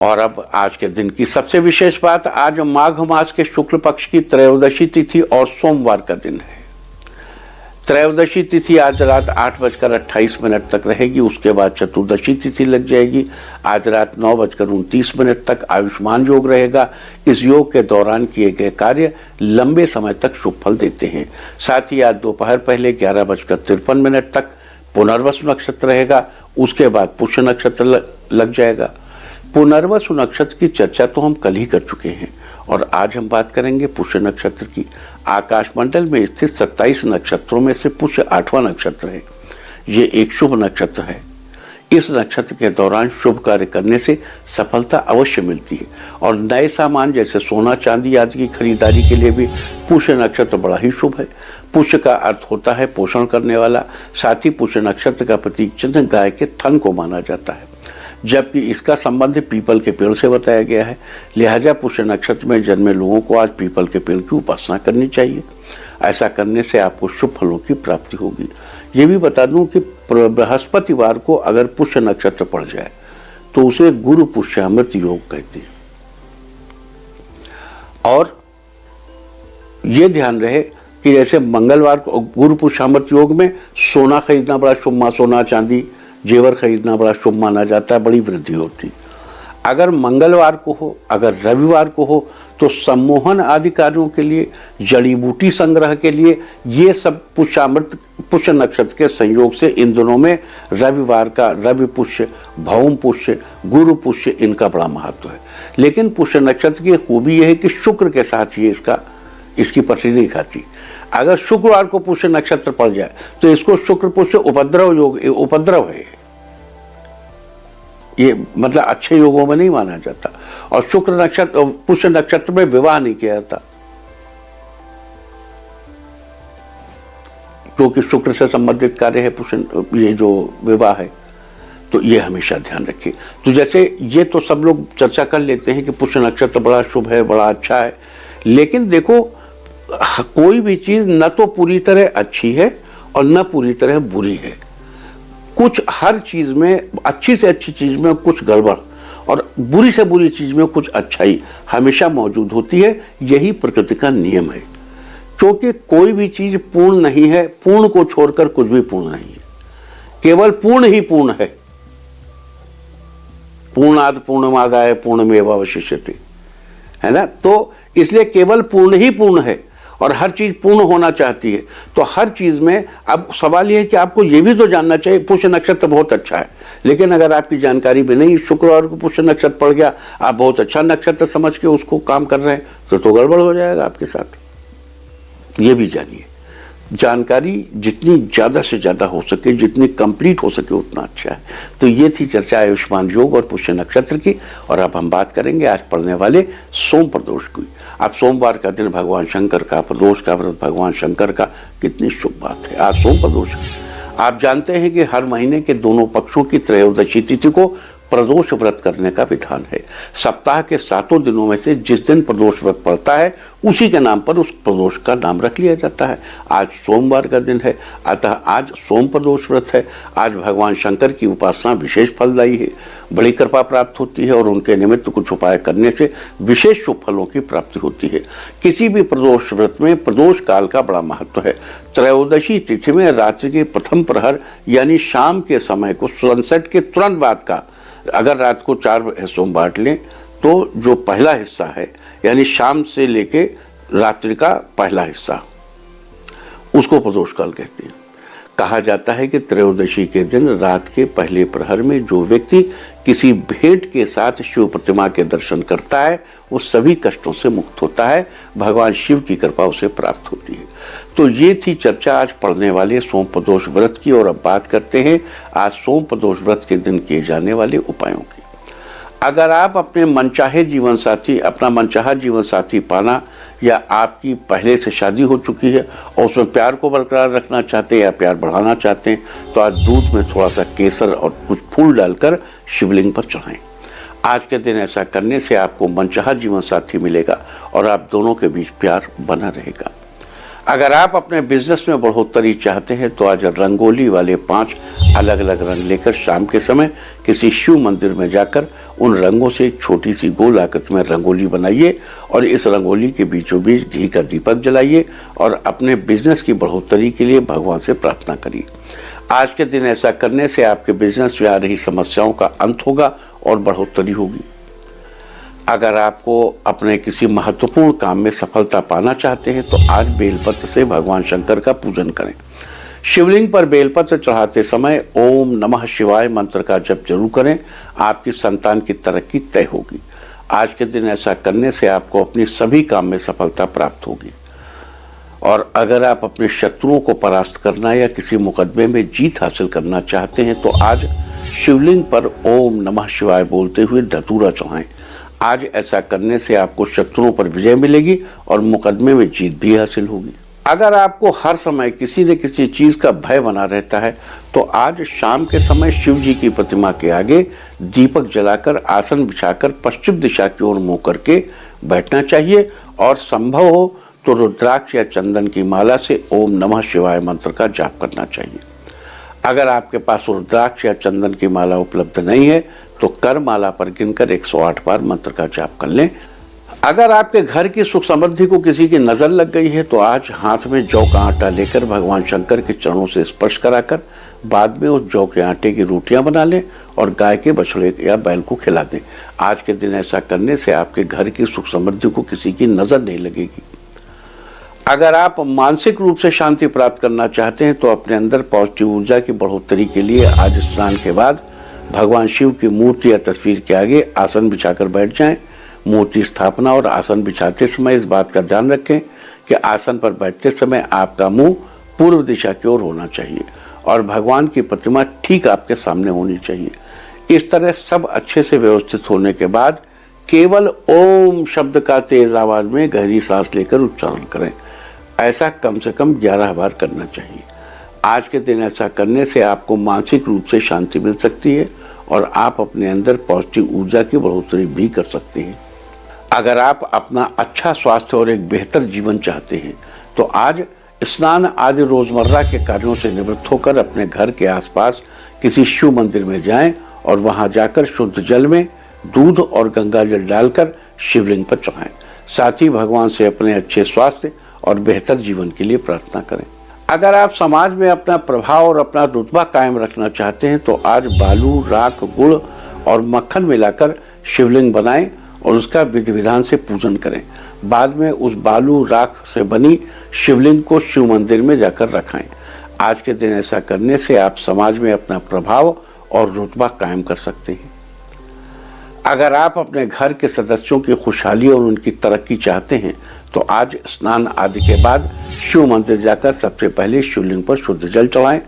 और अब आज के दिन की सबसे विशेष बात, आज माघ मास के शुक्ल पक्ष की त्रयोदशी तिथि और सोमवार का दिन है। त्रयोदशी तिथि आज रात 8:28 तक रहेगी। उसके बाद चतुर्दशी तिथि लग जाएगी। आज रात 9:29 तक आयुष्मान योग रहेगा। इस योग के दौरान किए गए कार्य लंबे समय तक शुभ फल देते हैं। साथ ही आज दोपहर पहले 11:53 तक पुनर्वसु नक्षत्र रहेगा। उसके बाद पुष्य नक्षत्र लग जाएगा। पुनर्वसु नक्षत्र की चर्चा तो हम कल ही कर चुके हैं और आज हम बात करेंगे पुष्य नक्षत्र की। आकाशमंडल में स्थित 27 नक्षत्रों में से पुष्य 8वां नक्षत्र है। ये एक शुभ नक्षत्र है। इस नक्षत्र के दौरान शुभ कार्य करने से सफलता अवश्य मिलती है और नए सामान जैसे सोना चांदी आदि की खरीदारी के लिए भी पुष्य नक्षत्र बड़ा ही शुभ है। पुष्य का अर्थ होता है पोषण करने वाला। साथ ही पुष्य नक्षत्र का प्रतीक चिन्ह गाय के थन को माना जाता है, जबकि इसका संबंध पीपल के पेड़ से बताया गया है। लिहाजा पुष्य नक्षत्र में जन्मे लोगों को आज पीपल के पेड़ की उपासना करनी चाहिए। ऐसा करने से आपको शुभ फलों की प्राप्ति होगी। ये भी बता दूं कि बृहस्पतिवार को अगर पुष्य नक्षत्र पड़ जाए तो उसे गुरु पुष्यामृत योग कहते हैं। और ये ध्यान रहे कि जैसे मंगलवार को गुरु पुष्यामृत योग में सोना खरीदना बड़ा शुभ, सोना चांदी जेवर खरीदना बड़ा शुभ माना जाता है, बड़ी वृद्धि होती। अगर मंगलवार को हो, अगर रविवार को हो तो सम्मोहन आदि कार्यों के लिए, जड़ी बूटी संग्रह के लिए ये सब पुष्य नक्षत्र के संयोग से इन दिनों में रविवार का रवि पुष्य, भौम पुष्य, गुरु पुष्य इनका बड़ा महत्व है। लेकिन पुष्य नक्षत्र की खूबी यह है कि शुक्र के साथ ही इसकी पटरी नहीं खाती। अगर शुक्रवार को पुष्य नक्षत्र पड़ जाए तो इसको शुक्र पुष्य उपद्रव योग, उपद्रव है ये, मतलब अच्छे योगों में नहीं माना जाता। और शुक्र नक्षत्र पुष्य नक्षत्र में विवाह नहीं किया जाता, क्योंकि शुक्र से संबंधित कार्य है पुष्य, ये जो विवाह है। तो ये हमेशा ध्यान रखिए। तो जैसे ये तो सब लोग चर्चा कर लेते हैं कि पुष्य नक्षत्र बड़ा शुभ है, बड़ा अच्छा है, लेकिन देखो कोई भी चीज न तो पूरी तरह अच्छी है और न पूरी तरह बुरी है। कुछ हर चीज में, अच्छी से अच्छी चीज में कुछ गड़बड़ और बुरी से बुरी चीज में कुछ अच्छाई हमेशा मौजूद होती है। यही प्रकृति का नियम है, क्योंकि कोई भी चीज पूर्ण नहीं है। पूर्ण को छोड़कर कुछ भी पूर्ण नहीं है, केवल पूर्ण ही पूर्ण है। पूर्णाद पूर्णमादाय पूर्णमेवावशिष्यते, है ना। तो इसलिए केवल पूर्ण ही पूर्ण है और हर चीज पूर्ण होना चाहती है। तो हर चीज में अब सवाल यह है कि आपको यह भी तो जानना चाहिए पुष्य नक्षत्र बहुत अच्छा है, लेकिन अगर आपकी जानकारी में नहीं, शुक्रवार को पुष्य नक्षत्र पड़ गया, आप बहुत अच्छा नक्षत्र समझ के उसको काम कर रहे हैं तो गड़बड़ हो जाएगा आपके साथ। ये भी जानिए, जानकारी जितनी ज्यादा से ज्यादा हो सके, जितनी कंप्लीट हो सके उतना अच्छा है। तो ये थी चर्चा आयुष्मान योग और पुष्य नक्षत्र की। और अब हम बात करेंगे आज पढ़ने वाले सोम प्रदोष की। अब सोमवार का दिन भगवान शंकर का, प्रदोष का व्रत भगवान शंकर का, कितनी शुभ बात है। आज सोम प्रदोष। आप जानते हैं कि हर महीने के दोनों पक्षों की त्रयोदशी तिथि को प्रदोष व्रत करने का विधान है। सप्ताह के 7 दिनों में से जिस दिन प्रदोष व्रत पड़ता है उसी के नाम पर उस प्रदोष का नाम रख लिया जाता है। आज सोमवार का दिन है, अतः आज सोम प्रदोष व्रत है। आज भगवान शंकर की उपासना विशेष फलदायी है, बड़ी कृपा प्राप्त होती है और उनके निमित्त कुछ उपाय करने से विशेष शुभ फलों की प्राप्ति होती है। किसी भी प्रदोष व्रत में प्रदोष काल का बड़ा महत्व है। त्रयोदशी तिथि में रात्रि के प्रथम प्रहर यानी शाम के समय को, सनसेट के तुरंत बाद का, अगर रात को 4 हिस्सों में बांट लें तो जो पहला हिस्सा है यानी शाम से लेके रात्रि का पहला हिस्सा, उसको प्रदोष काल कहते हैं। कहा जाता है कि त्रयोदशी के दिन रात के पहले प्रहर में जो व्यक्ति किसी भेंट के साथ शिव प्रतिमा के दर्शन करता है वो सभी कष्टों से मुक्त होता है, भगवान शिव की कृपा उसे प्राप्त होती है। तो ये थी चर्चा आज पढ़ने वाले सोम प्रदोष व्रत की। और अब बात करते हैं आज सोम प्रदोष व्रत के दिन किए जाने वाले उपायों की। अगर आप अपने मनचाहे जीवन साथी, अपना मनचाहा जीवन साथी पाना, या आपकी पहले से शादी हो चुकी है और उसमें प्यार को बरकरार रखना चाहते हैं या प्यार बढ़ाना चाहते हैं, तो आज दूध में थोड़ा सा केसर और कुछ फूल डालकर शिवलिंग पर चढ़ाएं। आज के दिन ऐसा करने से आपको मनचाहा जीवन साथी मिलेगा और आप दोनों के बीच प्यार बना रहेगा। अगर आप अपने बिजनेस में बढ़ोतरी चाहते हैं तो आज रंगोली वाले 5 अलग अलग रंग लेकर शाम के समय किसी शिव मंदिर में जाकर उन रंगों से एक छोटी सी गोल आकृति में रंगोली बनाइए और इस रंगोली के बीचों बीच घी का दीपक जलाइए और अपने बिजनेस की बढ़ोतरी के लिए भगवान से प्रार्थना करिए। आज के दिन ऐसा करने से आपके बिजनेस में आ रही समस्याओं का अंत होगा और बढ़ोतरी होगी। अगर आपको अपने किसी महत्वपूर्ण काम में सफलता पाना चाहते हैं तो आज बेलपत्र से भगवान शंकर का पूजन करें। शिवलिंग पर बेलपत्र चढ़ाते समय ओम नमः शिवाय मंत्र का जप जरूर करें। आपकी संतान की तरक्की तय होगी। आज के दिन ऐसा करने से आपको अपनी सभी काम में सफलता प्राप्त होगी। और अगर आप अपने शत्रुओं को परास्त करना या किसी मुकदमे में जीत हासिल करना चाहते हैं तो आज शिवलिंग पर ओम नमः शिवाय बोलते हुए धतूरा चढ़ाएं। आज ऐसा करने से आपको शत्रुओं पर विजय मिलेगी और मुकदमे में जीत भी हासिल होगी। अगर आपको हर समय किसी न किसी चीज का भय बना रहता है तो आज शाम के समय शिव जी की प्रतिमा के आगे दीपक जलाकर आसन बिछाकर पश्चिम दिशा की ओर मुंह करके बैठना चाहिए और संभव हो तो रुद्राक्ष या चंदन की माला से ओम नमः शिवाय मंत्र का जाप करना चाहिए। अगर आपके पास रुद्राक्ष या चंदन की माला उपलब्ध नहीं है तो कर माला पर गिनकर 108 बार मंत्र का जाप कर लें। अगर आपके घर की सुख समृद्धि को किसी की नजर लग गई है तो आज हाथ में जौ का आटा लेकर भगवान शंकर के चरणों से स्पर्श कराकर बाद में उस जौ के आटे की रोटियां बना लें और गाय के बछड़े या बैल को खिला दें। आज के दिन ऐसा करने से आपके घर की सुख समृद्धि को किसी की नजर नहीं लगेगी। अगर आप मानसिक रूप से शांति प्राप्त करना चाहते हैं तो अपने अंदर पॉजिटिव ऊर्जा की बढ़ोतरी के लिए आज स्नान के बाद भगवान शिव की मूर्ति या तस्वीर के आगे आसन बिछाकर बैठ जाएं। मूर्ति स्थापना और आसन बिछाते समय इस बात का ध्यान रखें कि आसन पर बैठते समय आपका मुंह पूर्व दिशा की ओर होना चाहिए और भगवान की प्रतिमा ठीक आपके सामने होनी चाहिए। इस तरह सब अच्छे से व्यवस्थित होने के बाद केवल ओम शब्द का तेज आवाज में गहरी सांस लेकर उच्चारण करें। ऐसा कम से कम 11 बार करना चाहिए। आज के दिन ऐसा करने से आपको मानसिक रूप से शांति मिल सकती है और आप अपने अंदर पॉजिटिव ऊर्जा की बढ़ोतरी भी कर सकते हैं। अगर आप अपना अच्छा स्वास्थ्य और एक बेहतर जीवन चाहते हैं तो आज स्नान आदि रोजमर्रा के कार्यों से निवृत्त होकर अपने घर के आसपास किसी शिव मंदिर में जाएं और वहां जाकर शुद्ध जल में दूध और गंगा जल डालकर शिवलिंग पर चढ़ाएं। साथ ही भगवान से अपने अच्छे स्वास्थ्य और बेहतर जीवन के लिए प्रार्थना करें। अगर आप समाज में अपना प्रभाव और अपना रुतबा कायम रखना चाहते हैं तो आज बालू, राख, गुड़ और मक्खन मिलाकर शिवलिंग बनाएं और उसका विधि विधान से पूजन करें। बाद में उस बालू, राख से बनी शिवलिंग को शिव मंदिर में जाकर रखाएं। आज के दिन ऐसा करने से आप समाज में अपना प्रभाव और रुतबा कायम कर सकते हैं। अगर आप अपने घर के सदस्यों की खुशहाली और उनकी तरक्की चाहते हैं तो आज स्नान आदि के बाद शिव मंदिर जाकर सबसे पहले शिवलिंग पर शुद्ध जल चढ़ाएं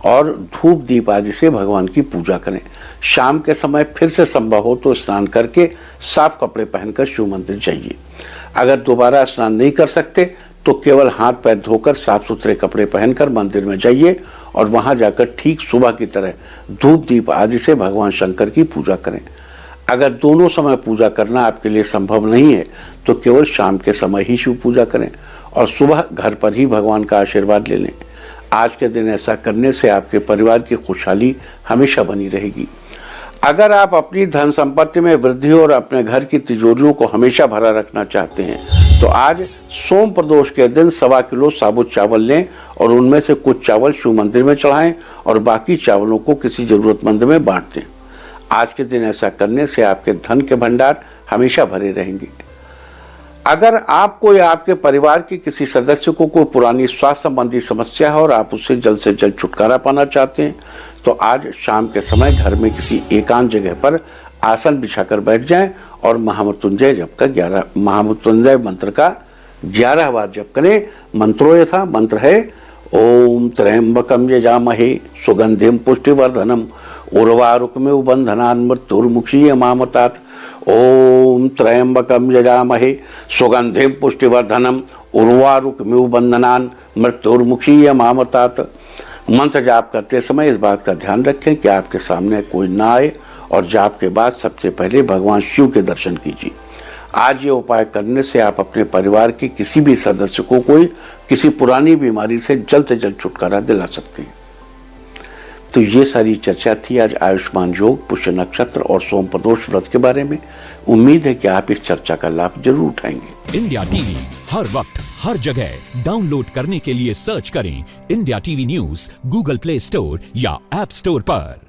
और धूप दीप आदि से भगवान की पूजा करें। शाम के समय फिर से संभव हो तो स्नान करके साफ कपड़े पहनकर शिव मंदिर जाइए। अगर दोबारा स्नान नहीं कर सकते तो केवल हाथ पैर धोकर साफ सुथरे कपड़े पहनकर मंदिर में जाइए और वहां जाकर ठीक सुबह की तरह धूप दीप आदि से भगवान शंकर की पूजा करें। अगर दोनों समय पूजा करना आपके लिए संभव नहीं है तो केवल शाम के समय ही शिव पूजा करें और सुबह घर पर ही भगवान का आशीर्वाद ले लें। आज के दिन ऐसा करने से आपके परिवार की खुशहाली हमेशा बनी रहेगी। अगर आप अपनी धन संपत्ति में वृद्धि और अपने घर की तिजोरियों को हमेशा भरा रखना चाहते हैं तो आज सोम प्रदोष के दिन 1.25 किलो साबुत चावल लें और उनमें से कुछ चावल शिव मंदिर में चढ़ाएं और बाकी चावलों को किसी जरूरतमंद में बांट दें। आज के दिन ऐसा करने से आपके धन के भंडार हमेशा भरे रहेंगे। अगर आपको या आपके परिवार के किसी सदस्य को कोई पुरानी स्वास्थ्य संबंधी समस्या है और आप उससे जल्द से जल्द छुटकारा पाना चाहते हैं तो आज शाम के समय घर में किसी एकांत जगह पर आसन बिछाकर बैठ जाएं और महामृत्युंजय मंत्र का 11 बार जप करें। मंत्रो यथा मंत्र है ओम त्र्यंबकम यजामहे सुगंधिम पुष्टिवर्धनम उर्वारुकमेव बंधनान् मृत्युर्मुक्षीयमामृतात्। ओम त्र्यंबकम यजामहे सुगंधिम पुष्टिवर्धनम उर्वारुकमेव बंधनान् मृत्युर्मुक्षीयमामृतात्। मंत्र जाप करते समय इस बात का ध्यान रखें कि आपके सामने कोई ना आए और जाप के बाद सबसे पहले भगवान शिव के दर्शन कीजिए। आज ये उपाय करने से आप अपने परिवार के किसी भी सदस्य को कोई किसी पुरानी बीमारी से जल्द छुटकारा दिला सकते हैं। तो ये सारी चर्चा थी आज आयुष्मान योग, पुष्य नक्षत्र और सोम प्रदोष व्रत के बारे में। उम्मीद है कि आप इस चर्चा का लाभ जरूर उठाएंगे। इंडिया टीवी हर वक्त हर जगह डाउनलोड करने के लिए सर्च करें India TV news Google play store या ऐप स्टोर पर।